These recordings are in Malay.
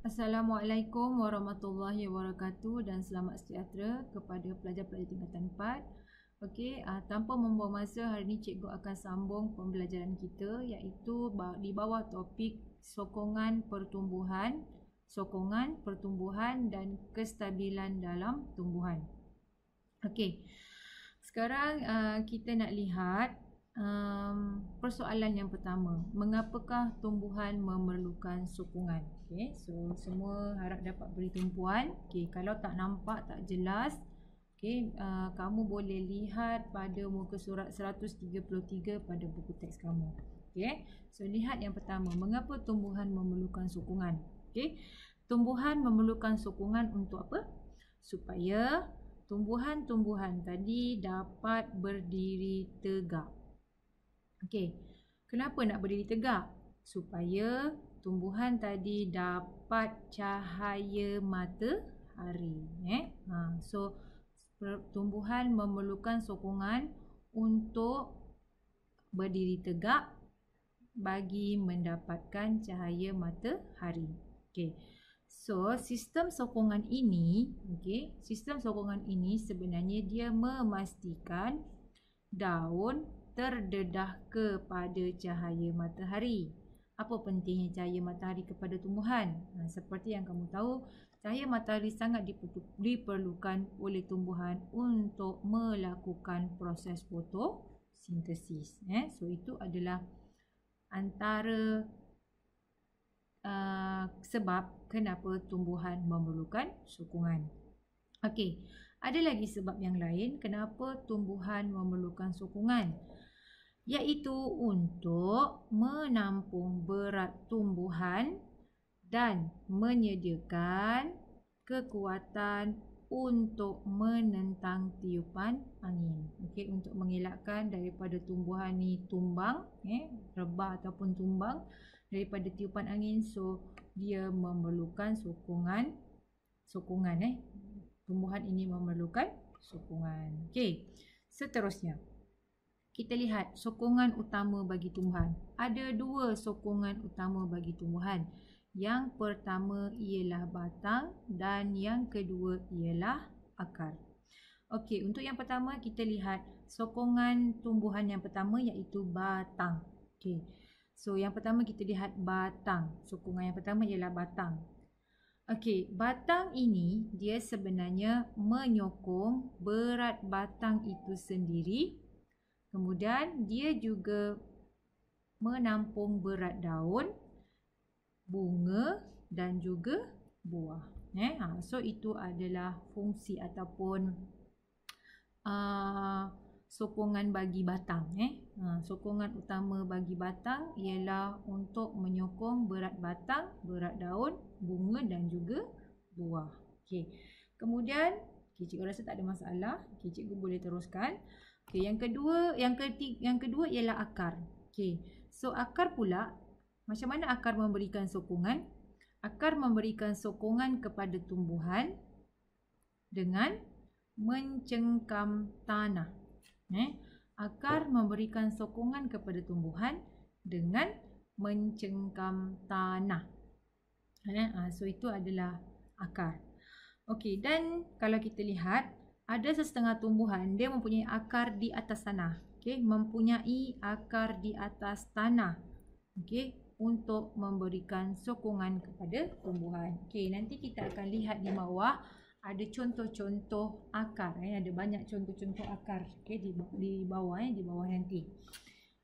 Assalamualaikum warahmatullahi wabarakatuh dan selamat sejahtera kepada pelajar-pelajar tingkatan 4. Okey, tanpa membuang masa, hari ini cikgu akan sambung pembelajaran kita iaitu di bawah topik sokongan pertumbuhan dan kestabilan dalam tumbuhan. Okey. Sekarang kita nak lihat persoalan yang pertama, mengapakah tumbuhan memerlukan sokongan? Okey, so semua harap dapat beri tumpuan. Okey, kalau tak nampak, tak jelas, okey, kamu boleh lihat pada muka surat 133 pada buku teks kamu. Okey, so lihat yang pertama, mengapa tumbuhan memerlukan sokongan? Okey, tumbuhan memerlukan sokongan untuk apa? Supaya tumbuhan-tumbuhan tadi dapat berdiri tegak. Okey, kenapa nak berdiri tegak? Supaya tumbuhan tadi dapat cahaya matahari. So tumbuhan memerlukan sokongan untuk berdiri tegak bagi mendapatkan cahaya matahari. Okey. So sistem sokongan ini, sistem sokongan ini sebenarnya dia memastikan daun terdedah kepada cahaya matahari. Apa pentingnya cahaya matahari kepada tumbuhan? Seperti yang kamu tahu, cahaya matahari sangat diperlukan oleh tumbuhan untuk melakukan proses fotosintesis. So itu adalah antara sebab kenapa tumbuhan memerlukan sokongan. Okey, ada lagi sebab yang lain kenapa tumbuhan memerlukan sokongan, iaitu untuk menampung berat tumbuhan dan menyediakan kekuatan untuk menentang tiupan angin. Okey, untuk mengelakkan daripada tumbuhan ni tumbang, rebah ataupun tumbang daripada tiupan angin. So dia memerlukan sokongan. Tumbuhan ini memerlukan sokongan. Okey, seterusnya kita lihat sokongan utama bagi tumbuhan. Ada dua sokongan utama bagi tumbuhan. Yang pertama ialah batang dan yang kedua ialah akar. Okey, untuk yang pertama kita lihat sokongan tumbuhan yang pertama iaitu batang. Okey. So yang pertama kita lihat batang. Sokongan yang pertama ialah batang. Okey, batang ini dia sebenarnya menyokong berat batang itu sendiri. Kemudian dia juga menampung berat daun, bunga dan juga buah. So itu adalah fungsi ataupun sokongan bagi batang. Sokongan utama bagi batang ialah untuk menyokong berat batang, berat daun, bunga dan juga buah. Okey. Kemudian, cikgu rasa tak ada masalah. Cikgu boleh teruskan. Okey, yang kedua ialah akar. Okey. So akar pula, macam mana akar memberikan sokongan? Akar memberikan sokongan kepada tumbuhan dengan mencengkam tanah. Akar memberikan sokongan kepada tumbuhan dengan mencengkam tanah. So itu adalah akar. Okey, dan kalau kita lihat ada sesetengah tumbuhan dia mempunyai akar di atas tanah. Okey, mempunyai akar di atas tanah. Okey, untuk memberikan sokongan kepada tumbuhan. Okey, nanti kita akan lihat di bawah ada contoh-contoh akar. Ada banyak contoh-contoh akar. Okey, di bawah nanti.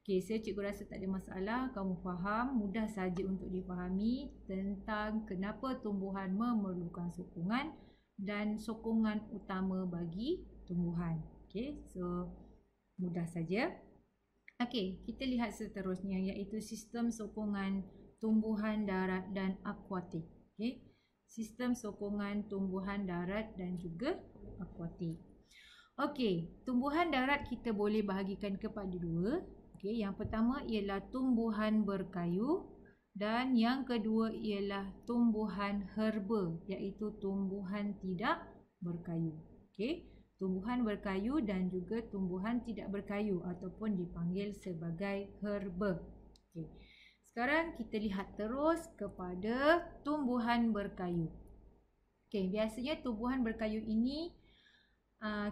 Okey, cikgu rasa tak ada masalah. Kamu faham, mudah saja untuk difahami tentang kenapa tumbuhan memerlukan sokongan dan sokongan utama bagi tumbuhan. Okey, so mudah saja. Okey, kita lihat seterusnya iaitu sistem sokongan tumbuhan darat dan akuatik. Okey, sistem sokongan tumbuhan darat dan juga akuatik. Okey, tumbuhan darat kita boleh bahagikan kepada dua. Okey, yang pertama ialah tumbuhan berkayu dan yang kedua ialah tumbuhan herba iaitu tumbuhan tidak berkayu. Okey, tumbuhan berkayu dan juga tumbuhan tidak berkayu ataupun dipanggil sebagai herba. Okey. Sekarang kita lihat terus kepada tumbuhan berkayu. Okey, biasanya tumbuhan berkayu ini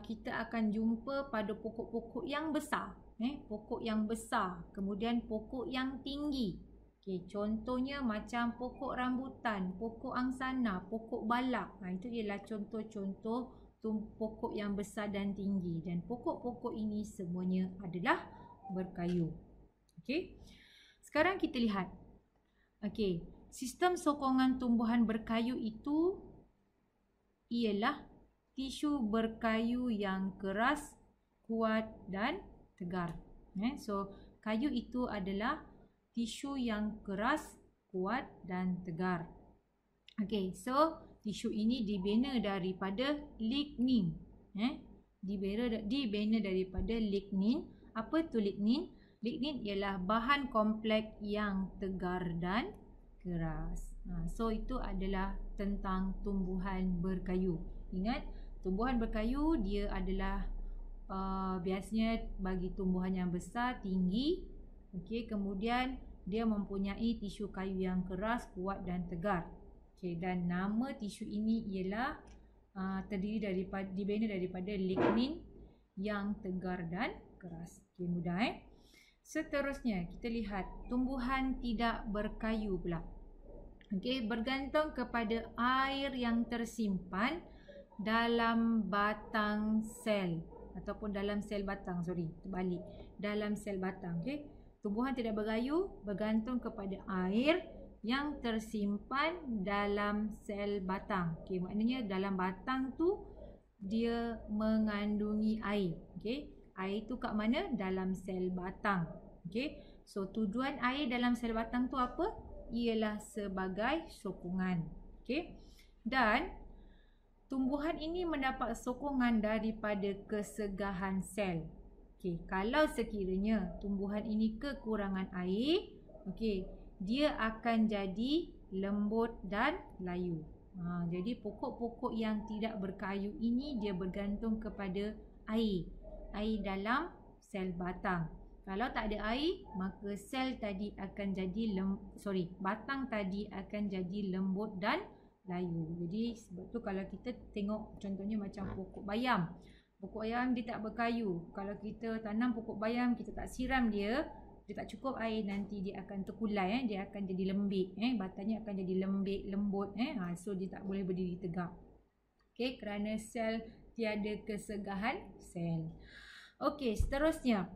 kita akan jumpa pada pokok-pokok yang besar. Pokok yang besar, kemudian pokok yang tinggi. Okay, contohnya macam pokok rambutan, pokok angsana, pokok balak. Itu ialah contoh-contoh pokok yang besar dan tinggi. Dan pokok-pokok ini semuanya adalah berkayu. Okay. Sekarang kita lihat. Okay, sistem sokongan tumbuhan berkayu itu ialah tisu berkayu yang keras, kuat dan tegar. So, kayu itu adalah tisu yang keras, kuat dan tegar. Okey, so tisu ini dibina daripada lignin. Dibina daripada lignin. Apa tu lignin? Lignin ialah bahan kompleks yang tegar dan keras. So itu adalah tentang tumbuhan berkayu. Ingat, tumbuhan berkayu dia adalah biasanya bagi tumbuhan yang besar, tinggi. Okey, kemudian dia mempunyai tisu kayu yang keras, kuat dan tegar. Okey, dan nama tisu ini ialah dibina daripada lignin yang tegar dan keras. Okey, mudah Seterusnya kita lihat tumbuhan tidak berkayu pula. Okey, bergantung kepada air yang tersimpan dalam batang sel ataupun dalam sel batang, terbalik. Dalam sel batang, okey. Tumbuhan tidak berkayu bergantung kepada air yang tersimpan dalam sel batang. Okey, maknanya dalam batang tu dia mengandungi air. Okey, air tu kat mana? Dalam sel batang. Okey, so tujuan air dalam sel batang tu apa? Ialah sebagai sokongan. Okey, dan tumbuhan ini mendapat sokongan daripada kesegahan sel. Okey, kalau sekiranya tumbuhan ini kekurangan air, okey, dia akan jadi lembut dan layu. Jadi pokok-pokok yang tidak berkayu ini dia bergantung kepada air dalam sel batang. Kalau tak ada air, maka sel tadi akan jadi batang tadi akan jadi lembut dan layu. Jadi sebab tu kalau kita tengok contohnya macam pokok bayam. Pokok bayam dia tak berkayu. Kalau kita tanam pokok bayam, kita tak siram dia tak cukup air, nanti dia akan terkulai. Dia akan jadi lembik. Batangnya akan jadi lembut. So dia tak boleh berdiri tegak. Okay, kerana sel tiada kesegahan sel. Okey, seterusnya.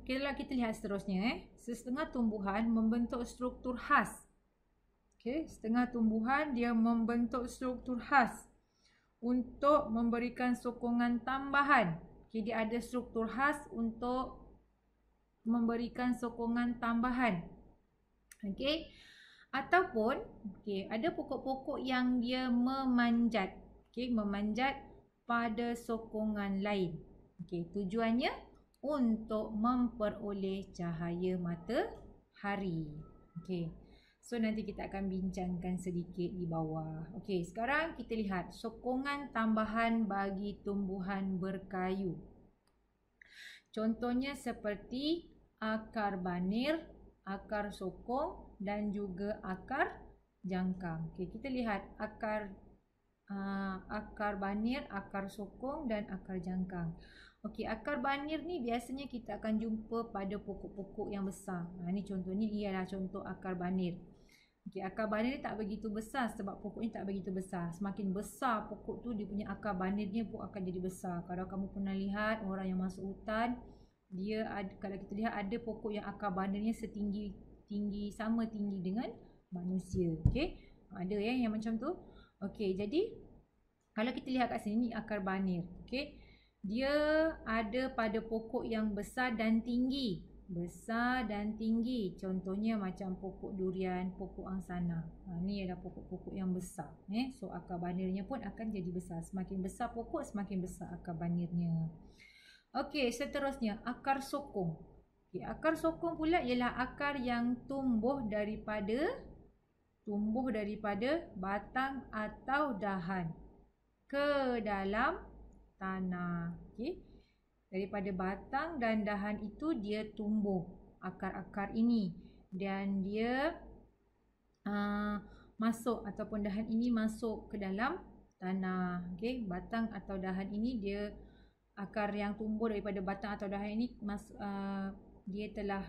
Kalau kita lihat seterusnya. Setengah tumbuhan membentuk struktur khas. Okay, setengah tumbuhan dia membentuk struktur khas untuk memberikan sokongan tambahan. Okay, dia ada struktur khas untuk memberikan sokongan tambahan. Okay, ataupun ada pokok-pokok yang dia memanjat. Okay, memanjat pada sokongan lain. Okay, tujuannya untuk memperoleh cahaya matahari. Okay. So nanti kita akan bincangkan sedikit di bawah. Okey, sekarang kita lihat sokongan tambahan bagi tumbuhan berkayu. Contohnya seperti akar banir, akar sokong dan juga akar jangkang. Okey, kita lihat akar banir, akar sokong dan akar jangkang. Okey, akar banir ni biasanya kita akan jumpa pada pokok-pokok yang besar. Ni contohnya ialah contoh akar banir. Okey, akar banir tak begitu besar sebab pokoknya tak begitu besar. Semakin besar pokok tu, dia punya akar banirnya pun akan jadi besar. Kalau kamu pernah lihat orang yang masuk hutan, kalau kita lihat ada pokok yang akar banirnya sama tinggi dengan manusia. Okey, ada yang macam tu. Okey, jadi kalau kita lihat kat sini ni akar banir. Okey, dia ada pada pokok yang besar dan tinggi. Contohnya macam pokok durian, pokok angsana. Ni adalah pokok-pokok yang besar. So akar banirnya pun akan jadi besar. Semakin besar pokok, semakin besar akar banirnya. Okey, seterusnya akar sokong. Okey, akar sokong pula ialah akar yang tumbuh daripada batang atau dahan ke dalam tanah. Okey, daripada batang dan dahan itu dia tumbuh. akar-akar ini dan dia masuk ataupun dahan ini masuk ke dalam tanah. Okey, batang atau dahan ini dia akar yang tumbuh daripada batang atau dahan ini dia telah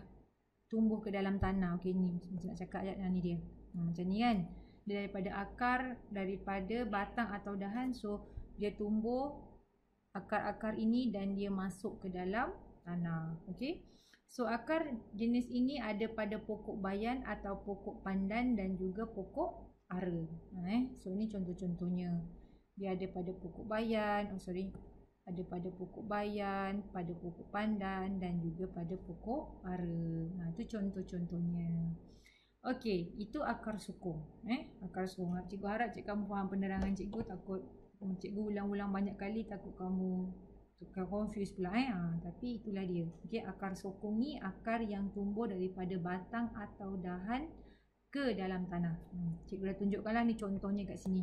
tumbuh ke dalam tanah. Okey, ni macam nak cakap ayat ni dia. Macam ni kan. Dia daripada akar, daripada batang atau dahan, so dia tumbuh akar-akar ini dan dia masuk ke dalam tanah. Okey. So akar jenis ini ada pada pokok bayan atau pokok pandan dan juga pokok ara. So ini contoh-contohnya. Dia ada pada pokok bayan, ada pada pokok bayan, pada pokok pandan dan juga pada pokok ara. Itu contoh-contohnya. Okey, itu akar sokong. Akar sokong. Cikgu harap kamu faham penerangan cikgu, takut cikgu ulang-ulang banyak kali takut kamu confuse pula. Tapi itulah dia. Okey, akar sokong ni akar yang tumbuh daripada batang atau dahan ke dalam tanah. Cikgu dah tunjukkanlah ni contohnya kat sini.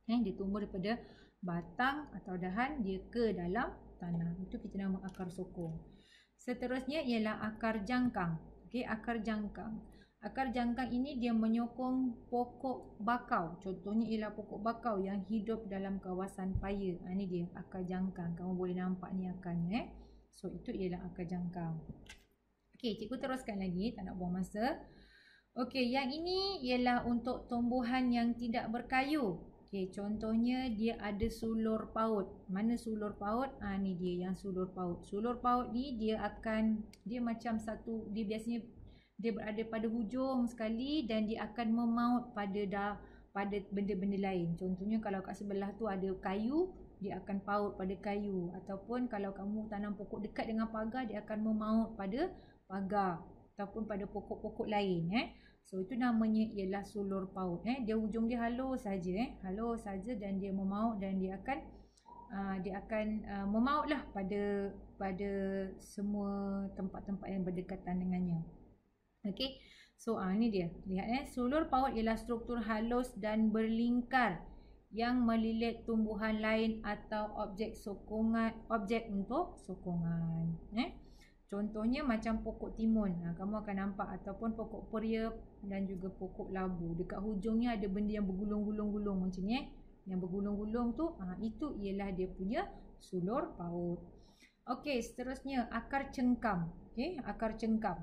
Dia tumbuh daripada batang atau dahan dia ke dalam tanah. Itu kita nama akar sokong. Seterusnya ialah akar jangkang. Okey, akar jangkang. Akar jangkang ini dia menyokong pokok bakau. Contohnya ialah pokok bakau yang hidup dalam kawasan paya. Ini dia akar jangkang. Kamu boleh nampak ni akarnya. So itu ialah akar jangkang. Okey, cikgu teruskan lagi, tak nak buang masa. Okey, yang ini ialah untuk tumbuhan yang tidak berkayu. Okey, contohnya dia ada sulur paut. Mana sulur paut? Ni dia yang sulur paut. Sulur paut ni dia macam satu, dia biasanya dia berada pada hujung sekali dan dia akan memaut pada benda-benda lain. Contohnya kalau kat sebelah tu ada kayu, dia akan paut pada kayu. Ataupun kalau kamu tanam pokok dekat dengan pagar, dia akan memaut pada pagar ataupun pada pokok-pokok lain. So itu namanya ialah sulur paut. Dia hujung dia halus saja, halus saja dan dia memaut dan dia akan memautlah pada semua tempat-tempat yang berdekatan dengannya. Okey. So ni dia. Lihat sulur paut ialah struktur halus dan berlingkar yang melilit tumbuhan lain atau objek untuk sokongan. Contohnya macam pokok timun. Kamu akan nampak ataupun pokok periuk dan juga pokok labu. Dekat hujungnya ada benda yang bergulung-gulung macam ni. Yang bergulung-gulung tu itu ialah dia punya sulur paut. Okey, seterusnya akar cengkam. Okey, akar cengkam.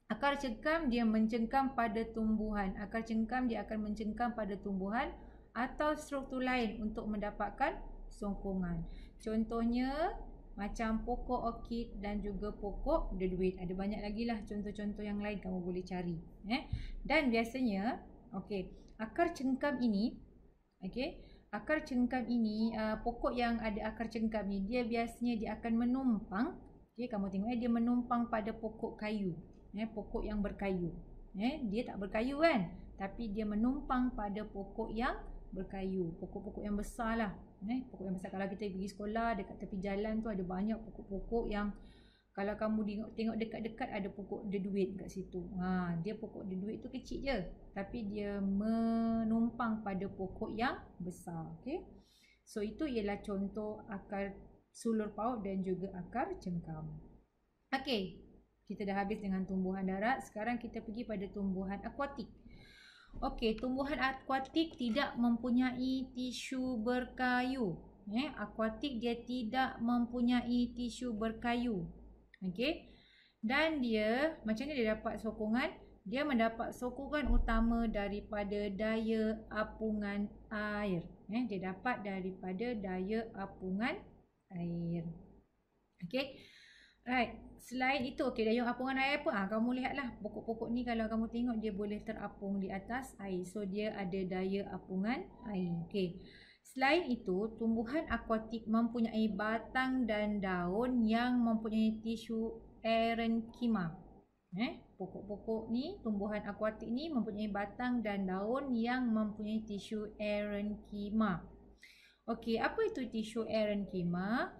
Akar cengkam dia mencengkam pada tumbuhan. Akar cengkam dia akan mencengkam pada tumbuhan atau struktur lain untuk mendapatkan sokongan. Contohnya macam pokok orkid dan juga pokok deduit. Ada banyak lagi lah contoh-contoh yang lain kamu boleh cari. Dan biasanya, akar cengkam ini, pokok yang ada akar cengkam ni, dia biasanya dia akan menumpang. Kamu tengok dia menumpang pada pokok kayu. Pokok yang berkayu. Dia tak berkayu kan, tapi dia menumpang pada pokok yang berkayu. Pokok-pokok yang besar lah. Pokok yang besar. Kalau kita pergi sekolah, dekat tepi jalan tu ada banyak pokok-pokok yang kalau kamu tengok dekat-dekat ada pokok deduit kat situ. Dia pokok deduit tu kecil je, tapi dia menumpang pada pokok yang besar. So itu ialah contoh akar sulur paut dan juga akar cengkam. Kita dah habis dengan tumbuhan darat. Sekarang kita pergi pada tumbuhan akuatik. Tumbuhan akuatik tidak mempunyai tisu berkayu. Akuatik dia tidak mempunyai tisu berkayu. Dan dia, macam mana dia dapat sokongan? Dia mendapat sokongan utama daripada daya apungan air. Dia dapat daripada daya apungan air. Right. Selain itu, daya apungan air apa? Kamu lihatlah pokok-pokok ni kalau kamu tengok dia boleh terapung di atas air. So dia ada daya apungan air. Selain itu, tumbuhan akuatik mempunyai batang dan daun yang mempunyai tisu erenkima. Pokok-pokok ni, tumbuhan akuatik ni mempunyai batang dan daun yang mempunyai tisu erenkima. Apa itu tisu erenkima?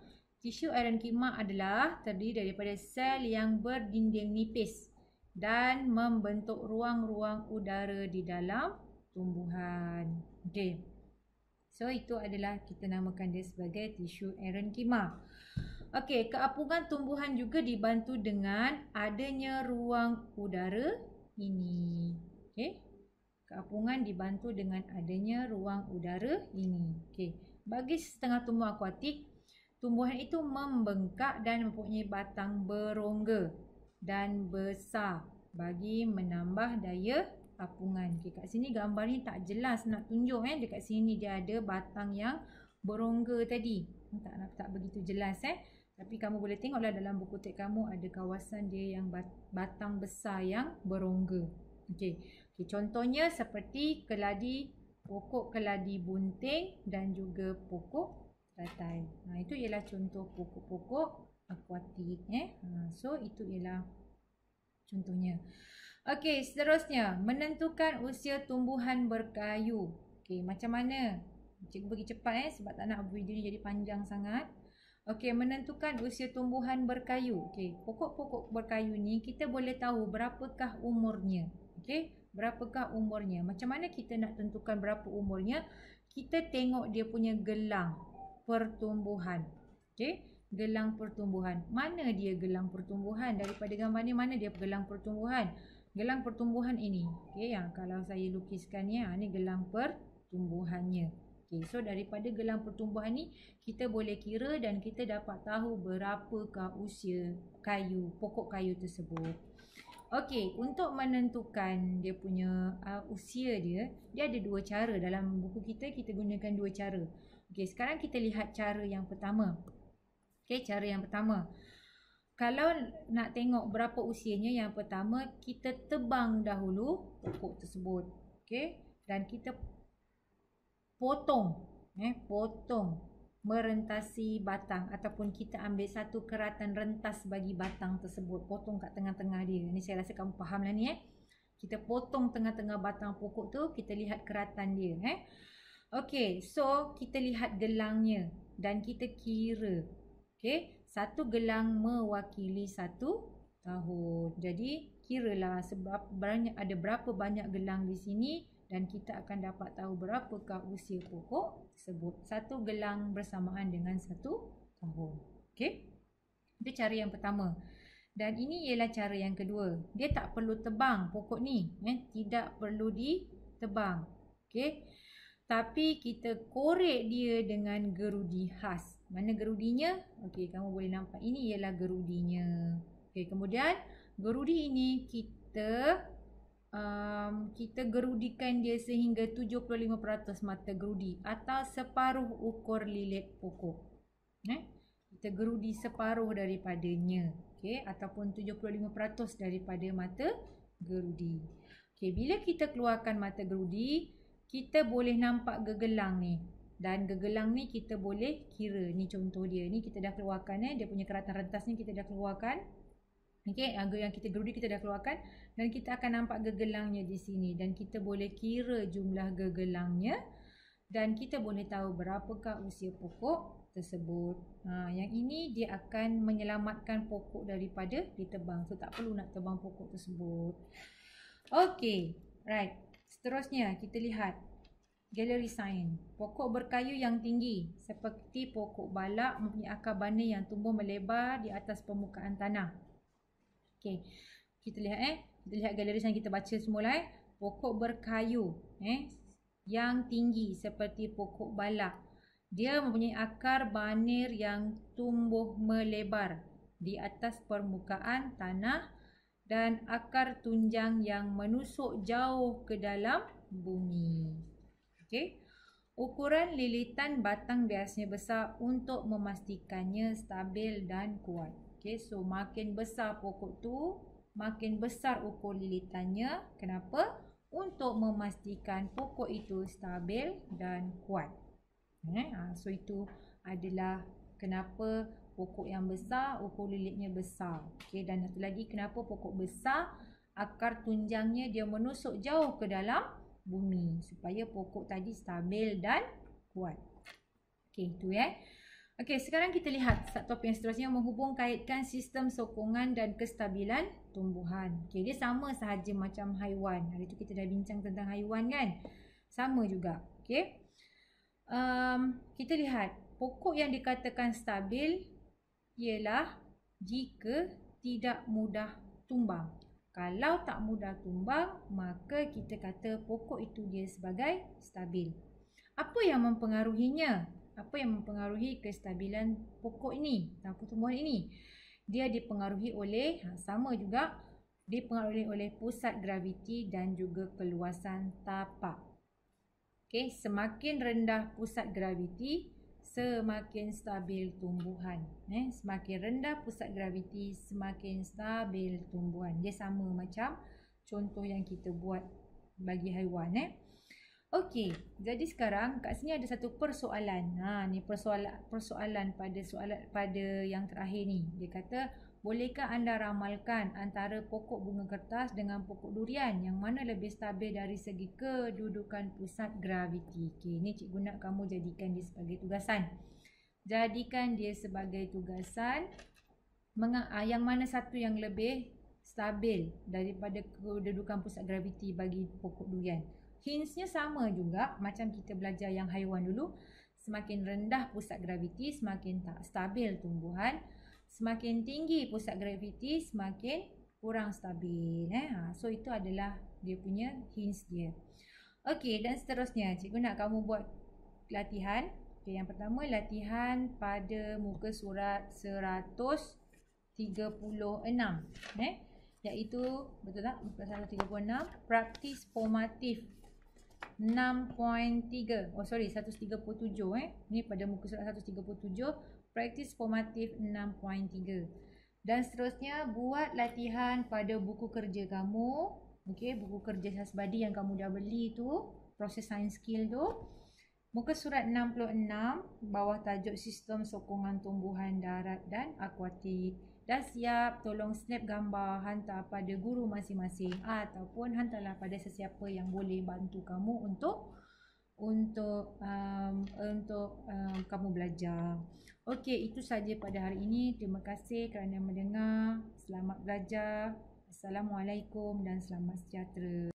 Tisu erenkima adalah terdiri daripada sel yang berdinding nipis dan membentuk ruang-ruang udara di dalam tumbuhan. So itu adalah kita namakan dia sebagai tisu erenkima. Okey, keapungan tumbuhan juga dibantu dengan adanya ruang udara ini. Okey. Keapungan dibantu dengan adanya ruang udara ini. Okey. Bagi setengah tumbuhan akuatik, tumbuhan itu membengkak dan mempunyai batang berongga dan besar bagi menambah daya apungan. Okey, kat sini gambar ni tak jelas nak tunjuk dekat sini dia ada batang yang berongga tadi. Tak begitu jelas Tapi kamu boleh tengoklah dalam buku teks kamu ada kawasan dia yang batang besar yang berongga. Okey. Okey, contohnya seperti pokok keladi bunting dan juga pokok teratai. Itu ialah contoh pokok-pokok akuatik So itu ialah contohnya. Okey, seterusnya menentukan usia tumbuhan berkayu. Okey, macam mana? Cikgu bagi cepat sebab tak nak video ni jadi panjang sangat. Okey, menentukan usia tumbuhan berkayu. Okey, pokok-pokok berkayu ni kita boleh tahu berapakah umurnya. Okey, berapakah umurnya? Macam mana kita nak tentukan berapa umurnya? Kita tengok dia punya gelang pertumbuhan. Okey, gelang pertumbuhan. Mana dia gelang pertumbuhan? Daripada gambar ni mana dia gelang pertumbuhan? Gelang pertumbuhan ini. Okey, kalau saya lukiskan ni, ni gelang pertumbuhannya. Okey, so daripada gelang pertumbuhan ni kita boleh kira dan kita dapat tahu berapakah usia pokok kayu tersebut. Okey, untuk menentukan dia punya usia dia ada dua cara. Dalam buku kita gunakan dua cara. Okey, sekarang kita lihat cara yang pertama. Okey, cara yang pertama. Kalau nak tengok berapa usianya, yang pertama kita tebang dahulu pokok tersebut. Okey, dan kita potong merentasi batang ataupun kita ambil satu keratan rentas bagi batang tersebut, potong kat tengah-tengah dia. Ni saya rasa kamu faham lah ni Kita potong tengah-tengah batang pokok tu, kita lihat keratan dia Okey, so kita lihat gelangnya dan kita kira. Okey, satu gelang mewakili 1 tahun. Jadi kiralah ada berapa banyak gelang di sini dan kita akan dapat tahu berapakah usia pokok tersebut. Satu gelang bersamaan dengan 1 tahun. Okey? Itu cara yang pertama. Dan ini ialah cara yang kedua. Dia tak perlu tebang pokok ni. Tidak perlu ditebang. Okey? Tapi kita korek dia dengan gerudi khas. Mana gerudinya? Okey, kamu boleh nampak. Ini ialah gerudinya. Okey, kemudian gerudi ini kita gerudikan dia sehingga 75% mata gerudi atau separuh ukur lilit pokok. Kita gerudi separuh daripadanya. Okey, ataupun 75% daripada mata gerudi. Okey, bila kita keluarkan mata gerudi, kita boleh nampak gegelang ni. Dan gegelang ni kita boleh kira. Ni contoh dia. Ni kita dah keluarkan dia punya keratan rentas ni kita dah keluarkan. Okey, yang kita gerudi kita dah keluarkan dan kita akan nampak gegelangnya di sini dan kita boleh kira jumlah gegelangnya dan kita boleh tahu berapakah usia pokok tersebut. Yang ini dia akan menyelamatkan pokok daripada ditebang. So tak perlu nak tebang pokok tersebut. Okey, right. Seterusnya kita lihat gallery sign. Pokok berkayu yang tinggi seperti pokok balak mempunyai akar banis yang tumbuh melebar di atas permukaan tanah. Okey, kita lihat kita lihat galeri sign, kita baca semula Pokok berkayu yang tinggi seperti pokok balak. Dia mempunyai akar banir yang tumbuh melebar di atas permukaan tanah dan akar tunjang yang menusuk jauh ke dalam bumi. Okey. Ukuran lilitan batang biasanya besar untuk memastikannya stabil dan kuat. Okay, so makin besar pokok tu, makin besar ukur lilitannya. Kenapa? Untuk memastikan pokok itu stabil dan kuat. So itu adalah kenapa pokok yang besar, ukur lilitnya besar. Okay, dan satu lagi kenapa pokok besar, akar tunjangnya dia menusuk jauh ke dalam bumi. Supaya pokok tadi stabil dan kuat. Okay, itu Okey, sekarang kita lihat topik yang seterusnya, menghubung kaitkan sistem sokongan dan kestabilan tumbuhan. Okey, dia sama sahaja macam haiwan. Hari tu kita dah bincang tentang haiwan kan? Sama juga. Okey. Kita lihat pokok yang dikatakan stabil ialah jika tidak mudah tumbang. Kalau tak mudah tumbang, maka kita kata pokok itu dia sebagai stabil. Apa yang mempengaruhinya? Apa yang mempengaruhi kestabilan pokok ini atau tumbuhan ini? Dia dipengaruhi oleh, sama juga, dipengaruhi oleh pusat graviti dan juga keluasan tapak. Okey, semakin rendah pusat graviti, semakin stabil tumbuhan. Semakin rendah pusat graviti, semakin stabil tumbuhan. Dia sama macam contoh yang kita buat bagi haiwan. Okey, jadi sekarang kat sini ada satu persoalan. Ni persoalan pada yang terakhir ni. Dia kata, bolehkah anda ramalkan antara pokok bunga kertas dengan pokok durian yang mana lebih stabil dari segi kedudukan pusat graviti? Okey, ni cikgu nak kamu jadikan dia sebagai tugasan. Jadikan dia sebagai tugasan yang mana satu yang lebih stabil daripada kedudukan pusat graviti bagi pokok durian. Hintsnya sama juga macam kita belajar yang haiwan dulu. Semakin rendah pusat graviti, semakin tak stabil tumbuhan. Semakin tinggi pusat graviti, semakin kurang stabil. So itu adalah dia punya hints dia. Okey, dan seterusnya cikgu nak kamu buat latihan. Okay, yang pertama, latihan pada muka surat 136. Iaitu, betul tak? Muka surat 136, praktis formatif 6.3. 137. Ni pada muka surat 137, praktis formatif 6.3. Dan seterusnya, buat latihan pada buku kerja kamu. Okey, buku kerja Hasbadi yang kamu dah beli tu, proses science skill tu. Muka surat 66, bawah tajuk sistem sokongan tumbuhan darat dan akuatik. Dah siap, tolong snap gambar, hantar pada guru masing-masing ataupun hantarlah pada sesiapa yang boleh bantu kamu untuk kamu belajar. Okey, itu saja pada hari ini. Terima kasih kerana mendengar. Selamat belajar. Assalamualaikum dan selamat sejahtera.